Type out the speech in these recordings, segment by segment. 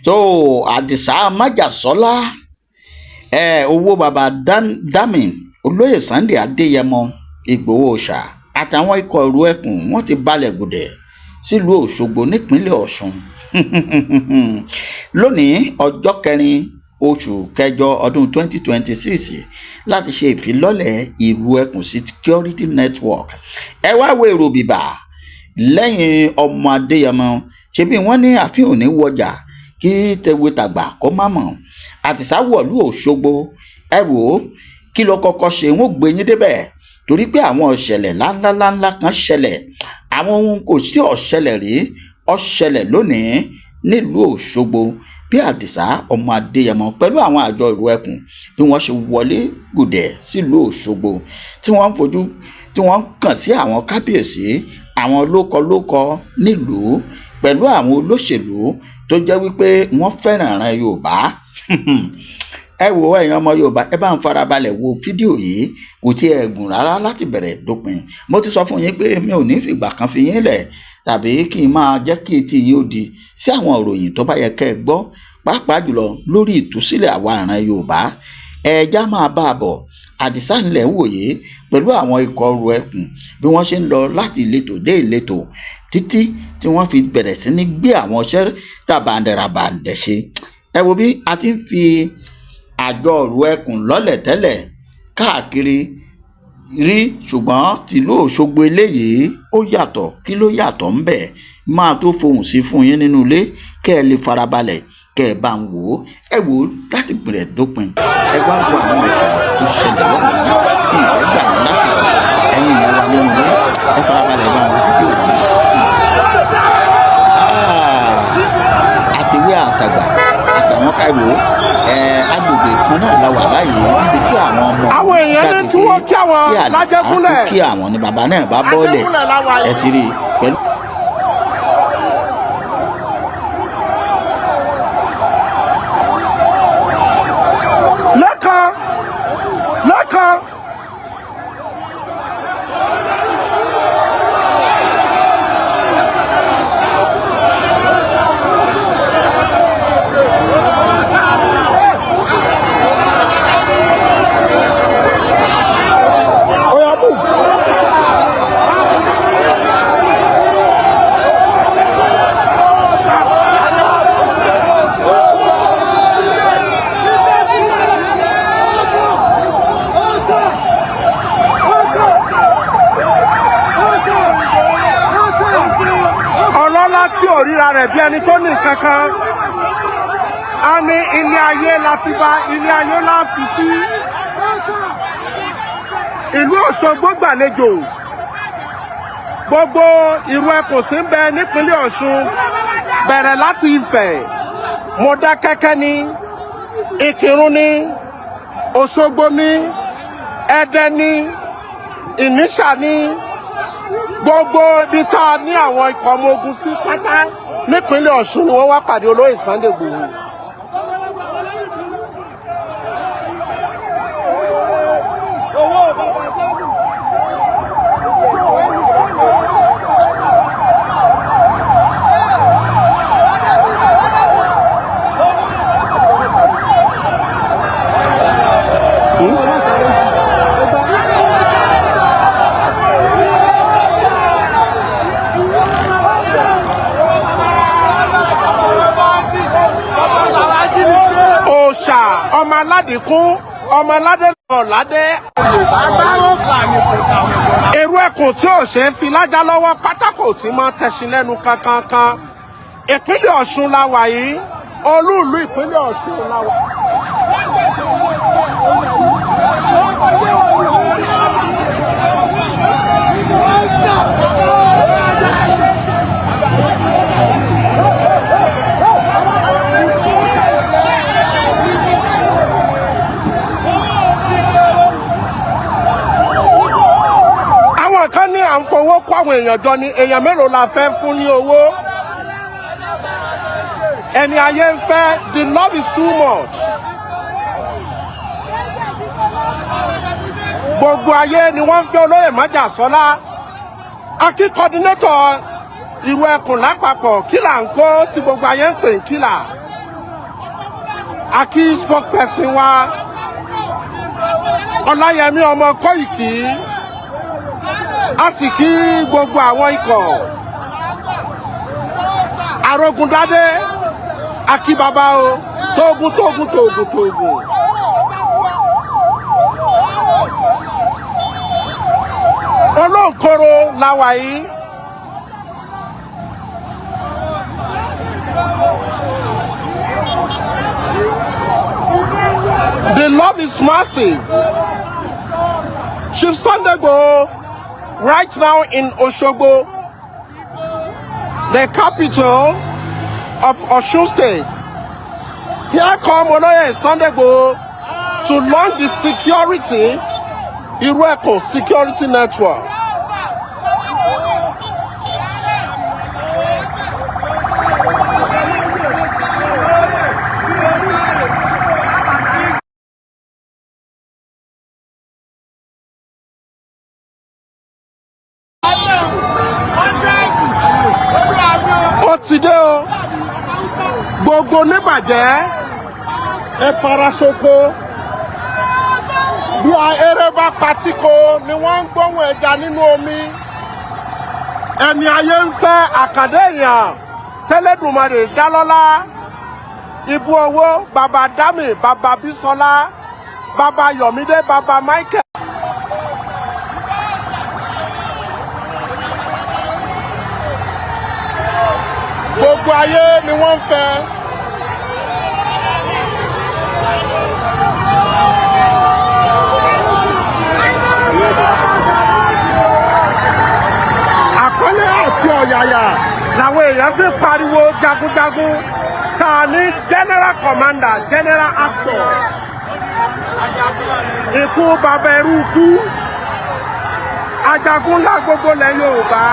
tó Àdìsá Májàsọ́lá owó baba dami olóyè Sunday Adéyẹmọ Ìgbòho Òòṣà àtàwọn ikọ̀ ìlú Ẹkùn wọ́n ti balẹ̀ gùdẹ̀ sílùú Òṣogbo nípínlẹ̀ Ọ̀ṣun lónìí ọjọ́ 4 oṣù kẹjọ ọdún 2026 láti ṣe ìfilọ́lẹ̀ ìlú Ẹkùn security network. Ẹ wá wo èrò bìbà lẹ́yìn ọmọ Adéyẹmọ ṣebí wọ́n ní àfihàn ní wọjà kí tewé tàgbà kó má mọ̀. Àdìsá wọ̀lú Òṣogbo ẹ wò ó kí ló kọ́kọ́ ṣe wọ́n gbé yín débẹ̀ torí pé àwọn ìṣẹ̀lẹ̀ ńláńlá kan ṣẹlẹ̀ àwọn ohun kò sí ọ̀ṣẹlẹ̀ rí ọ̀ṣẹlẹ̀ lónìí nílùú Òṣogbo bí Àdìsá ọmọ Adéyẹmọ pẹ̀lú àwọn àjọ ìlú Ẹkùn bí wọ́n ṣe wọlé gùdẹ̀ sílùú Òṣogbo tí wọ́n kàn sí àwọn kábíyèsí àwọn lókọ nílùú pẹ̀lú àwọn olóṣèlú tó jẹ́ wípé wọ́n fẹ́ràn ìran Yorùbá ẹ wo ẹ̀yin ọmọ Yorùbá ẹ bá ń farabalẹ̀ wo fídíò yìí kò tiẹ̀ gùn rárá láti bẹ̀rẹ̀ dópin mo ti sọ fún yín pé mi ò ní fìgbà kan fi yín lẹ̀ tàbí kí n máa jẹ́ kí etí yín ó di sí àwọn ìròyìn tó bá yẹ kẹ́ ẹ gbọ́ pàápàá jùlọ lórí ìtúsílẹ̀ àwa ìran Yorùbá ẹja máa bá a bọ̀. Àdìsá nílẹ̀ wòye pẹ̀lú àwọn ikọ̀ ìlú Ẹkùn bí wọ́n ṣe ń lọ láti ìletò dé ìletò títí tí wọ́n fi bẹ̀rẹ̀ sí ní gbé àwọn iṣẹ́ ràbàǹdẹ̀ ṣe. Ẹ wo bí a ti ń fi àjọ ìlú Ẹkùn lọ́lẹ̀ tẹ́lẹ̀ káàkiri rí ṣùgbọ́n tìlú Òṣogbo eléyìí ó yàtọ̀ kí ló yàtọ̀ ń bẹ̀ máa tó fohùn sí fún yín nínú ilé kẹ́ ẹ lè farabalẹ̀ kẹ́ ẹ bá ń wò ó ẹ wò ó láti bẹ̀rẹ̀ dópin ẹ wá wo àwọn ìṣẹ̀lẹ̀ tó ṣẹlẹ̀ lọ́wọ́ kí ìwé gbà yín lásìkò ẹ̀yin ìyẹn wa nínú ilé ẹ farabalẹ̀ bá àwọn fídíò yìí. Àtiwé àtàgbà àtàwọn káìwò agbègbè kan náà la wà báyìí níbi tí àwọn èèyàn ní tí wọ́n kí àwọn lájẹgúnlẹ̀ kí àwọn ni bàbá náà bá bọ́ọ̀lẹ̀ ẹ ti rí i pẹ̀lú. lẹ́kan tí ò ríra rẹ̀ bí ẹni tó ní kankan a ní ilé ayé láti bá ilé ayé láfi sí ìlú Òṣogbo gbàlejò gbogbo ìlú Ẹkùn tí ń bẹ nípínlẹ̀ Ọ̀ṣun bẹ̀rẹ̀ láti Ifẹ̀ Mọdákẹ́kẹ́ ní Ìkìrun ní Òṣogbo ní Ẹdẹ ní Ìníṣà ní gbogbo ibi tá a ní àwọn ikọ̀ ọmọ ogun sí pátá nípínlẹ̀ Ọ̀ṣun ni wọ́n wá pàdé olóyè Sunday Igboho. Ọmọ aládìkún ọmọ aládé lọ́ládé èrú Ẹkùn tí ò ṣe é fi lájà lọ́wọ́ pátákó tí máa tẹ̀sí lẹ́nu kankan ìpínlẹ̀ Ọ̀ṣun la wà yìí olú ìlú ìpínlẹ̀ Ọ̀ṣun la wà. Kan ní à ń fowó kó àwọn èèyàn jọ ni èèyàn mélòó la fẹ́ fún ní owó ẹni ayé ń fẹ́ the love is too much gbogbo ayé ni wọ́n ń fẹ́ olóyè Májàsọ́lá akí coordinator ìlú Ẹkùn lápapọ̀ kílà ń kó tí gbogbo ayé ń pè ń kílà Aki spokesperson wa Ọláyẹmí ọmọ Kóìkì a sì kí gbogbo àwọn ikọ̀ Arógundádé Aki bàbá o tógun. Olóńkoro la wà yìí. The love is massive. Chief Sunday Igboho, right now in Osogbo, the capital of Osun State. Here come Oloye Sunday Igboho to launch the Ekun security network. Ó ti dé o, gbogbo oníbàjẹ́ ẹ fara ṣoko. Bí eré bá patíko ni wọ́n ń gbóhùn ẹja nínú omi. Ẹni ayé ń fẹ́ àkàndé èèyàn tẹ́lẹ̀dùmarè dálọ́lá. Ibú owó bàbá Dámì, bàbá Bísọ́lá, bàbá Yọ̀mídé, bàbá Michael. Gbogbo ayé ni wọ́n fẹ́. Àkọlé àti ọ̀yàyà làwọn èèyàn fi pariwo jagunjagun ta ní general commander, general actor. Ikú bàbá ẹrú kú. Ajagun ńlá gbogbo lẹ̀ Yorùbá.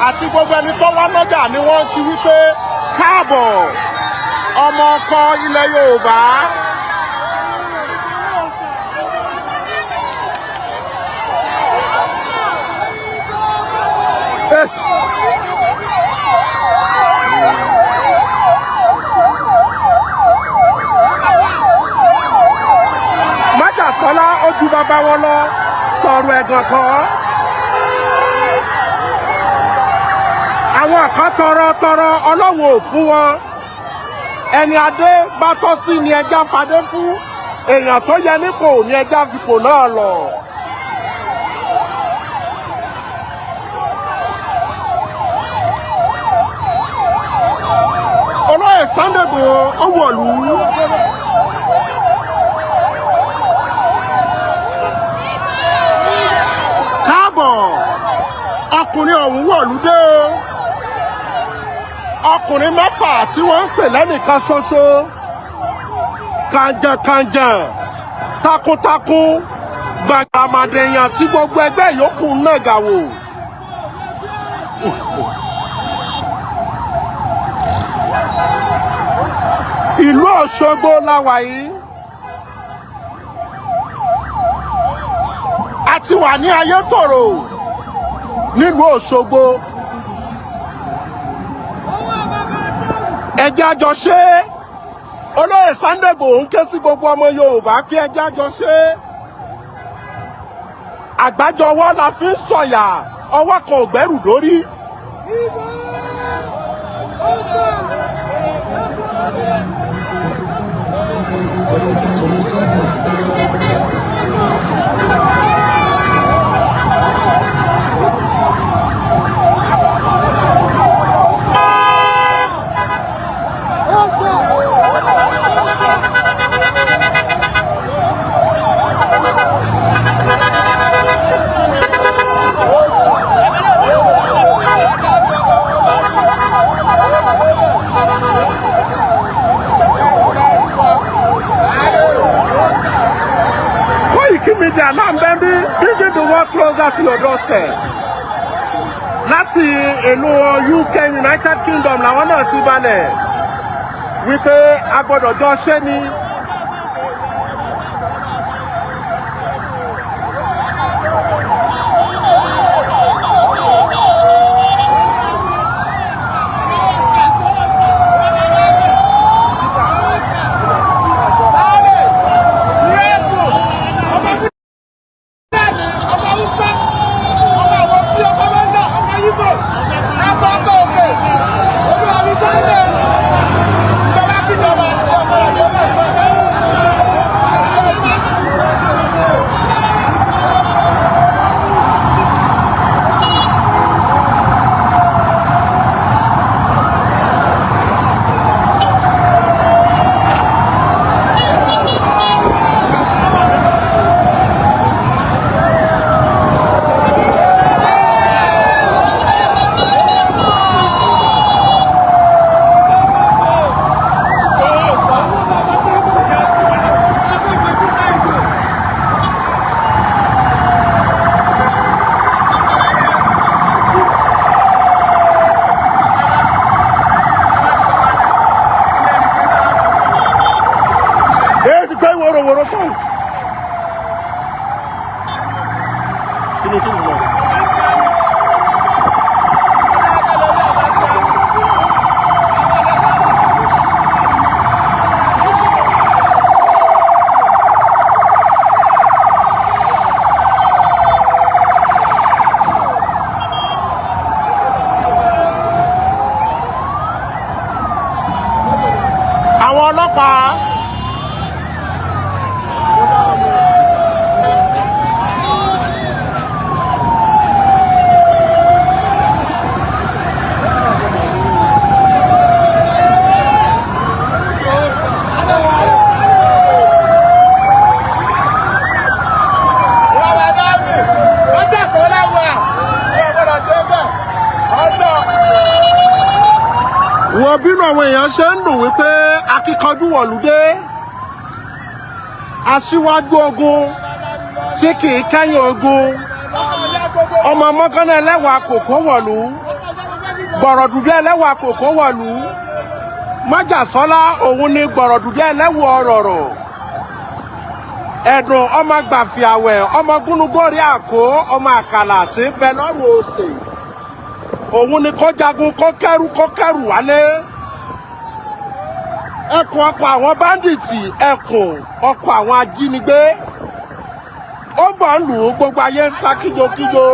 Àti gbogbo ẹni tó wá lọ́jà ni wọ́n ti wí pé káàbọ̀ ọmọ ọkọ ilẹ̀ Yorùbá. Májàsọ́lá ó ju bàbá wọn lọ tọrọ ẹ̀gàn kan. Àwọn kan tọrọ Ọlọ́run ò fún wọn. Ẹni adé bá tọ́ sí ni ẹja fadé fún. Èèyàn tó yẹ nípò ni ẹja fipò náà lọ. Olóyè Sunday Igboho ó wọ̀lú. Káàbọ̀ ọkùnrin ọ̀hún wọ̀lú dé o. Ọkùnrin mẹ́fà tí wọ́n ń pè lẹ́nìkan ṣoṣo. Kànjànkànjàn, takuntakun, gbàgbàmàdèèyàn tí gbogbo ẹgbẹ́ yòókù ń nàgà wò. Ìlú Òṣogbo la wà yìí. A ti wà ní Ayétòrò nílùú Òṣogbo. Ẹjẹ́ àjọ ṣe Olóyè Sunday Igboho ń ké sí gbogbo ọmọ Yorùbá kí ẹjẹ́ àjọ ṣe. Àgbájọwọ́ la fi ń sọ̀yà, ọwọ́ kan ò gbẹ́rù dórí. at your doorstep. Láti ìlú UK United Kingdom làwọn náà ti balẹ̀ wípé a gbọ́dọ̀ jọ ṣe ni. Àwọn ọlọ́pàá wọ́n bínú àwọn èèyàn ṣe ń dùn wípé akíkanjú wọ̀lúdé aṣíwájú ogun tí kì í kẹ́yìn ogun ọmọ mọ́kànnà ẹlẹ́wà kòkó wọ̀lú gbọ̀rọ̀dùdú ẹlẹ́wà kòkó wọ̀lú májàsọ́lá òun ni gbọ̀rọ̀dùdú ẹlẹ́wà ọ̀rọ̀rọ̀ ẹ̀dùn ọmọ gbàfìàwẹ̀ ọmọ gúnugórí àkó ọmọ àkàlà tí ń bẹ lọ́rùn òsè òun ni kó jagun kó kẹ́rù wálé ẹkùn ọkọ̀ àwọn báńdíìtì ẹkùn ọkọ̀ àwọn ajínigbé ó bọ̀ ń lù ú gbogbo ayé ń sá kíjokíjo.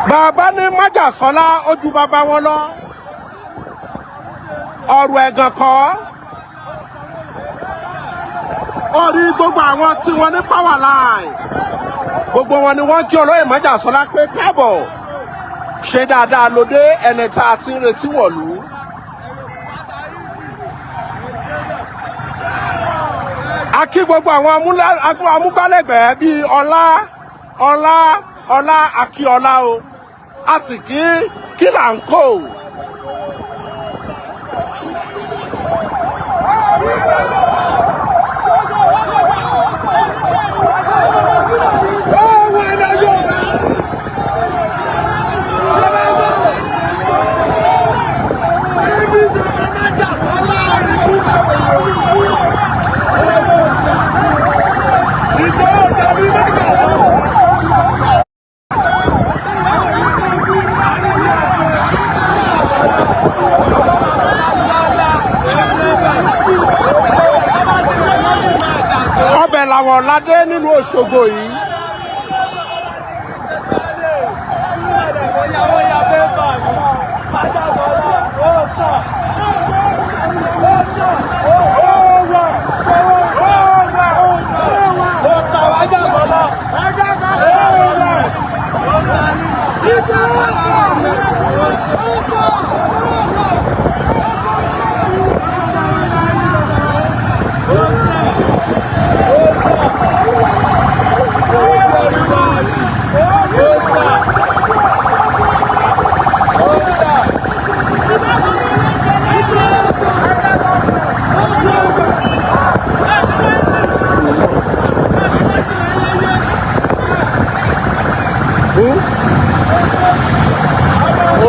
bàbá ní májàsọ́lá ó ju bàbá wọn lọ ọ̀rọ̀ ẹ̀gàn kọ́ orí gbogbo àwọn tí wọ́n ní power line gbogbo wọn ni wọ́n kí olóyè májàsọ́lá pé káàbọ̀ ṣe dáadáa lóde ẹni tá a ti ń retí wọ̀lú. a kí gbogbo àwọn amúgbálẹ́gbẹ̀ẹ́ bíi ọlá akíọlá o a sì kí là ń kó o. ọbẹ̀ làwọn ládé nínú Òṣogbo yìí.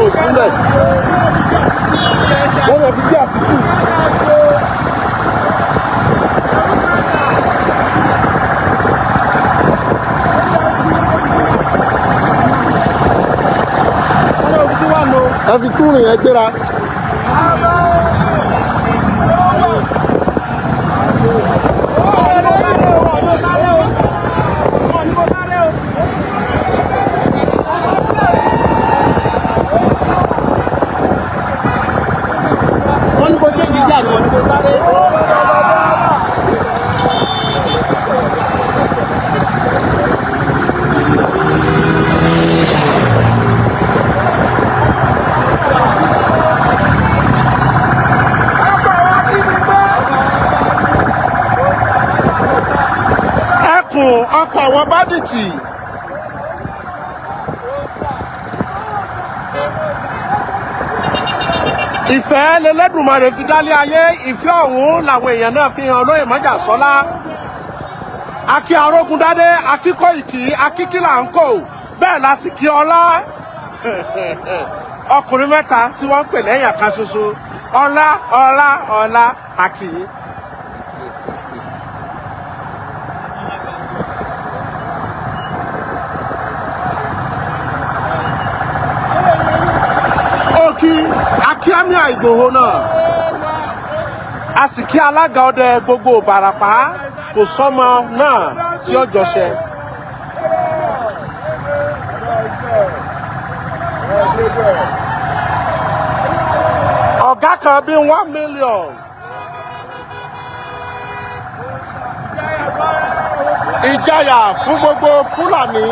ò sílẹ̀ wọ́n lè fi jẹ́ àtìtù. ẹ fi túrìn yẹn gbéra. Ekun ọkọ̀ àwọn bádìtì. Ìfẹ́ lẹlẹ́dùmarè fi dálé ayé, ìfẹ́ ọ̀hún làwọn èèyàn náà fi hàn olóyè Májàsọ́lá. Akí Arógundádé, akí Kóìkí, akí Kílàńkò, bẹ́ẹ̀ la sì kí Ọlá. Ọkùnrin mẹ́ta tí wọ́n ń pè lẹ́yìn kan ṣoṣo. Ọlá, Ọlá, Ọlá, akí. Akíámíà Ìgbòho náà a sì kí alága ọdẹ gbogbo Ìbàràpá kò sọmọ náà tí ó jọṣẹ. Ọ̀gá kan bí 1 million. Ìjayà fún gbogbo Fúlàní.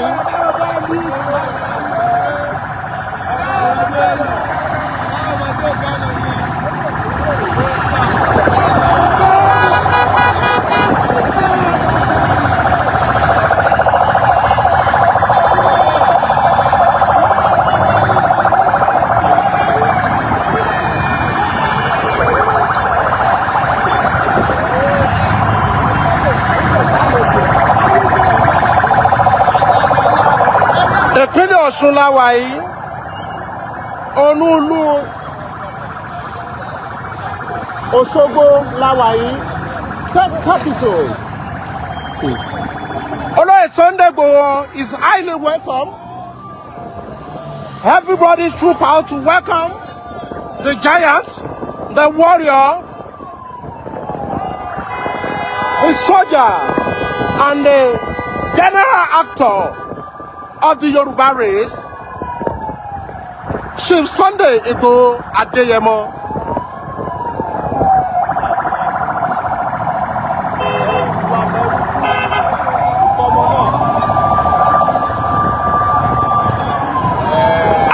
Ìpínlẹ̀ Ọ̀ṣun la wà yìí, olú-ìlú Osogbo la wà yìí, state capital. Olóyè Sunday Igboho is highly welcome. Everybody troop out to welcome the giant, the warrior, the soldier, and the general actor of the Yoruba race, Chief Sunday Igboho Adeyemo.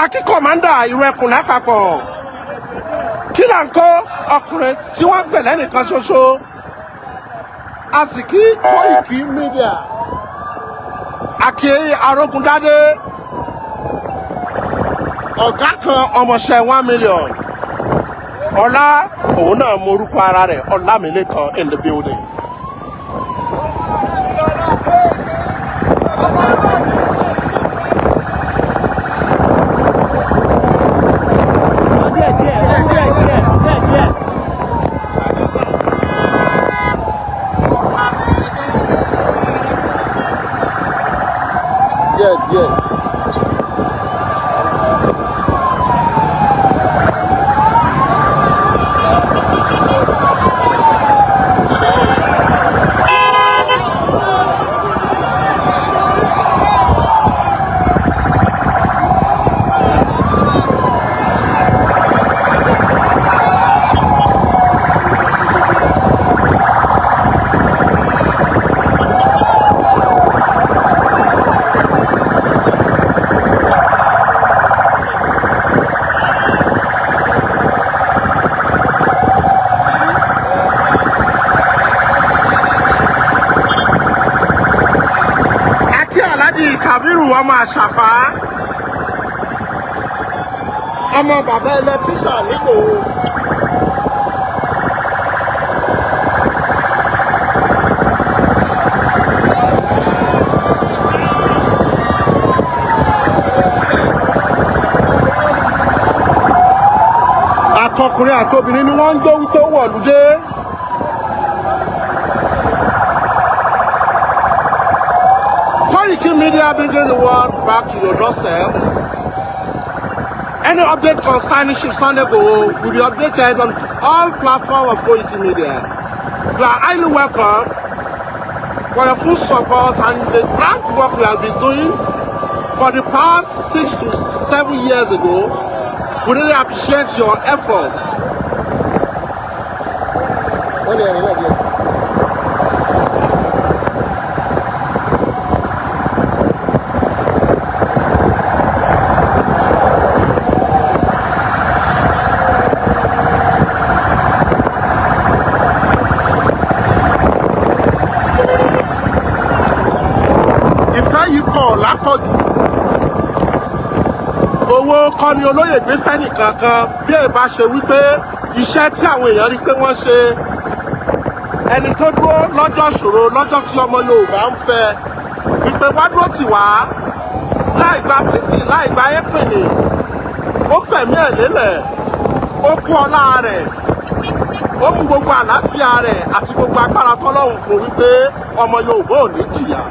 Akí Commander ìrù Ekun lápapọ̀, Kílàńkò ọkùnrin tí wọ́n gbẹ̀ lẹ́nìkan ṣoṣo, a sì kí Kóìkí media. Akí Arógundádé, ọ̀gá kan ọmọọṣẹ́ 1 million. Ọlá òun náà mọ orúkọ ara rẹ̀, Ọlámilékan in the building. Yeah. Kàbírù ọmọ Àṣàfà, ọmọ bàbá ẹlẹ́tíríṣà nígbòho. ọkùnrin àti obìnrin ni wọ́n ń jó wípé ó wọ̀lúdé. Koiki Media bringing the world back to your doorstep. Any update concerning Chief Sunday Igboho will be updated on all platforms of Koiki Media. You are highly welcome for your full support and the great work we have been doing for the past 6 to 7 years ago. We really appreciate your effort. Ìfẹ́ yìí pọ̀ lápọ̀jù. Owó kọ́ ni olóyè gbé fẹ́nì kankan bí ẹ bá ṣe wípé iṣẹ́ tí àwọn èèyàn rí pé wọ́n ṣe ẹni tó dúró lọ́jọ́ ṣòro lọ́jọ́ tí ọmọ Yorùbá ń fẹ́ wípé wá dúró tì wá láì gba títì láì gba épìnì ó fẹ̀mí ẹ̀ lélẹ̀ ó kú ọlá rẹ̀ ó mú gbogbo àlàáfíà rẹ̀ àti gbogbo agbára tọ́lọ́run fún wípé ọmọ Yorùbá ò ní jìyà.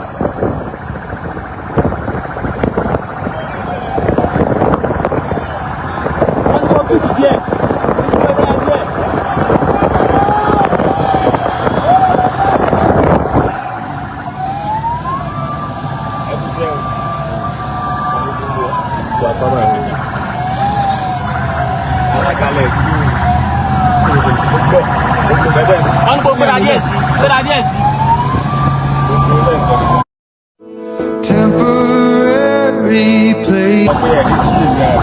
Temporary place.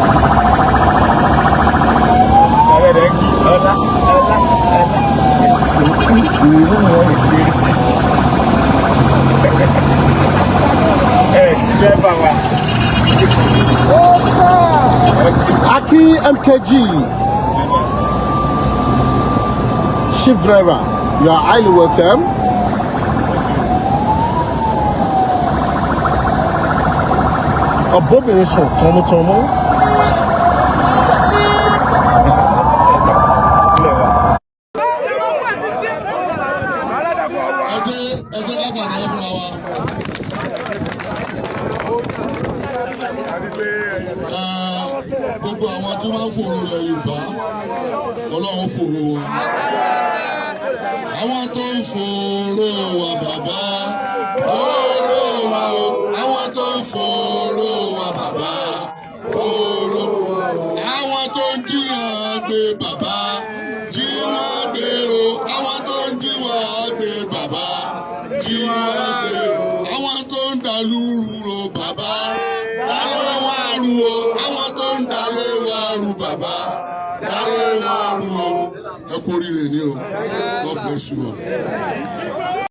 Aki MKG, Chief Driver, you are highly welcome. Ọ̀bọ̀bìnrin sùn tọmọtọmọ. Ẹ jẹ́ ká pàdé fúnra wa. Gbogbo àwọn tó máa ń fòrò ilẹ̀ Yorùbá, Ọlọ́run fòrò wọn. Àwọn tó ń fòrò wa bàbá, fòrò wa o. Àwọn tó ń fòrò wa bàbá, fòrò. Àwọn tó ń jíyàn gbé bàbá, jí wọ́n gbé o. Àwọn tó ń jí wọ́n gbé bàbá, jí wọ́n gbé o. Àwọn tó ń dàlúrú ro bàbá, dáyé wá rú o. Àwọn tó ń dáyé wá rú bàbá, dáyé wá rú o. Ẹ kú oríire ni o. God bless you all.